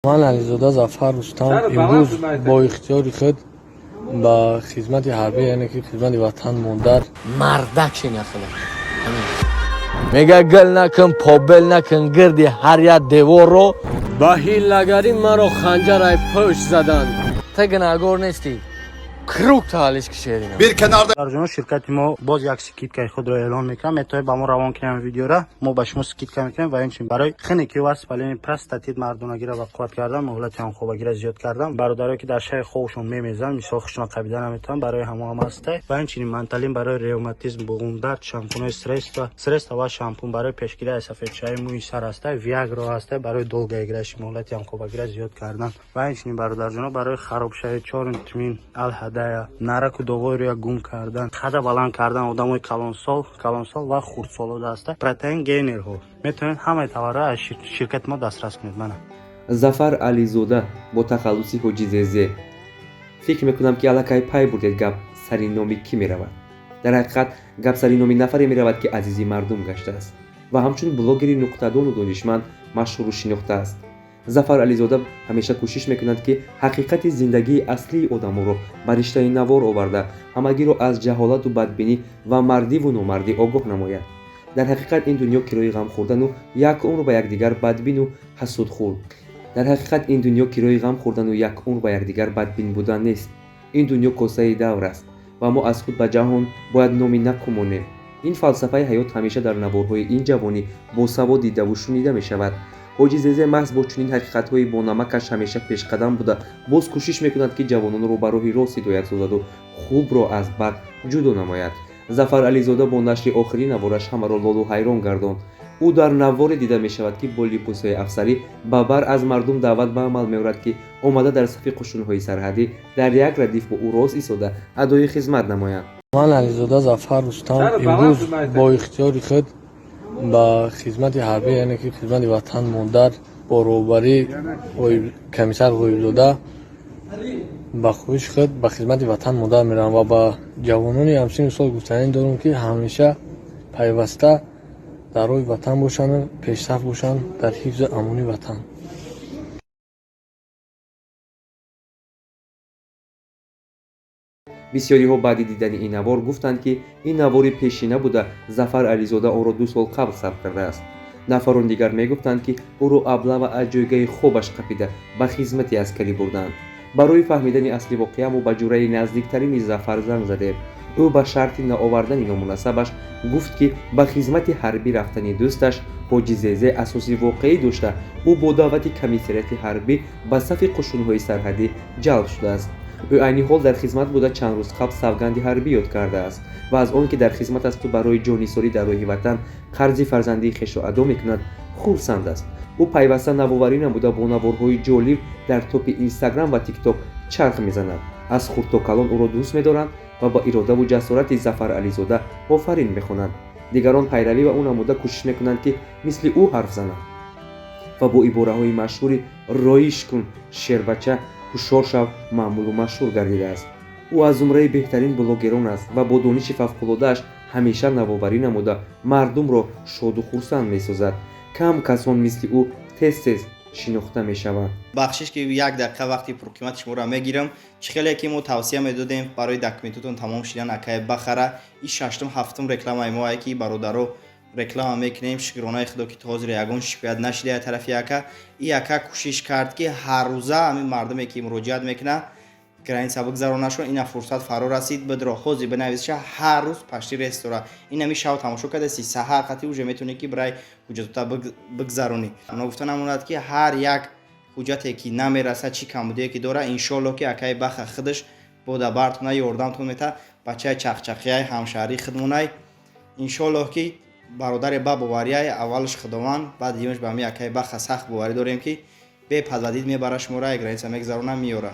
من علیزاده ظفر رستم امروز با اختیار خود به خدمت حربی یعنی که خدمت وطن مادر مردک شناخته میگه گل نکن پابل نکن گردی هر یک دیوار رو با حیله‌گری مرا خنجر ای پشت زدن تا گناهگار نیستی کروک تالیش کشیدین bir kenarda در جنوب شرکت ما باز یک سکیت خود را اعلان میکنم میتونه با ما روان کنیم ویدیو را ما به شما سکیت میکنیم و اینچنین برای خنی که واسه پلین پرس تاتید مردونگی را قوت کردن مهلت هم خوبگی را زیاد کردن برادرایی که در شهر خوبشون میمیزن مثال خشنا قبیله نمیتونن برای همه هم هسته و اینچنین منطلین برای روماتیسم بوم درد شامپون استرس و شامپون برای پیشگیری از سفید چای موی سر هسته ویاگرا هسته برای دولگیگرش مهلت هم خوبگی را زیاد کردن و اینچنین برادر جناب برای خراب شوی 4 تمین الهدایا نرک و دوغوری را گم کردن خدا بلند کردن آدمای کلانسال و خردسال دسته پروتئین گینر ها میتونید همه توارا از شرکت ما دسترس کنید. من ظفر علیزاده با تخلصی حجیزه فکر میکنم که الکای پای بردید گپ سری نامی کی میرود. در حقیقت گپ سری نامی نفری میرود که عزیزی مردم گشته است و همچون بلاگری نقطه‌دان و دانشمند مشهور و شناخته است. ظفر علیزاده همیشه کوشش میکند که حقیقت زندگی اصلی آدم‌ها را بر رشته نوار آورده همگی را از جهالت و بدبینی و مردی و نامردی آگاه نماید. در حقیقت این دنیا کرای غم خوردن و یک عمر به یکدیگر بدبین و حسودخور به یکدیگر بدبین بودن نیست. این دنیا کاسه دور است و ما از خود به جهان باید نامی نکمانیم. این فلسفه حیات همیشه در نوارهای این جوانی با سواد دیده و شنیده می شود. حاجی زیزه محض با چنین حقیقت‌های با نمکش همیشه پیش قدم بوده باز کوشش میکند که جوانان را به راه راست هدایت سازد و خوب را از بد جدا نماید. ظفر علیزاده با نشر آخرین نوارش همه را لال و حیران گرداند. او در نوار دیده می شود که با لباس‌های افسری بابر از مردم دعوت به عمل می‌آورد که آمده در صف قشون‌های سرحدی در یک ردیف با او راست ایستاده ادای خدمت نمایند. من علیزاده ظفر رستم امروز با اختیار خود به خدمت حربی یعنی که خدمت وطن مادر با روبری کمیسر غویبزاده با خواهش خود به خدمت وطن مادر میرم و با جوانانی همچنین سال گفتنی دارم که همیشه پیوسته در روی وطن باشند و پیشرفت باشند در حفظ امنی وطن. بسیاری ها بعد دیدن این نوار گفتند که این نوار پیشینه بوده. ظفر علیزاده آن را 2 سال قبل ثبت کرده است. نفران دیگر میگفتند که او را ابله و از جایگاه خوبش قپیده به خدمت عسکری بردند. برای فهمیدن اصلی واقعه ما به جوره نزدیکترین ظفر زنگ زدیم. او به شرط نآوردن نامناسبش گفت که به خدمت حربی رفتن دوستش حاجی زیزه اساسی واقعی داشته. او با دعوت کمیسریت حربی به صف قشون‌های سرحدی جلب شده است. او عین حال در خدمت بوده چند روز قبل سوگند حربی یاد کرده است و از آن که در خدمت است و برای جانیساری در راه وطن قرض فرزندی خویش را ادا میکند خرسند است. او پیوسته نوآوری نموده با نوارهای جالب در توپ اینستاگرام و تیک تاک چرخ میزند. از خرد تا کلان او را دوست می‌دارند و با اراده و جسارت ظفر علیزاده آفرین می‌خوانند. دیگران پیروی و او نموده کوشش می‌کنند که مثل او حرف زنند و با عباره‌های مشهور رایش کن شیربچه هوشیار شو معمول و مشهور گردیده است. او از زمره بهترین بلاگران است و با دانش فوق‌العاده‌اش همیشه نوآوری نموده مردم را شاد و خرسند می‌سازد. کم کسان مثل او تez شناخته می‌شوند. بخشش که 1 دقیقه وقتی پروکیمت شما را میگیرم چخیلی که ما توصیه میدادیم برای دکمنتتون تمام شدن اکای بخره این ششتم هفتم رکلام ما که برادرو رکلام میکنیم شکرانای خدا که تازه یگان شکایت نشده از طرف یکا این یکا کوشش کرد که هر روزه همین مردمی که مراجعت میکنه گرین سبک زرو نشون این فرصت فرا رسید به دراخوزی بنویسه هر روز پشتی رستوران این همی شو تماشا کرده سی سحر خاطی وجه میتونی که برای حجت بگذرونی انا گفتن امونات که هر یک حجتی که نمیرسه چی کم بوده که داره ان شاء الله که اکای بخ خودش بوده براتون یاردمتون میته بچه چخچخی همشهری خدمونای ان شاء الله که برادر با باوریای اولش خداوند بعد دیمش به می اکای بخ سخت باوری داریم که به پدیدید میبره شما را گرین سمک زرو نمیاره.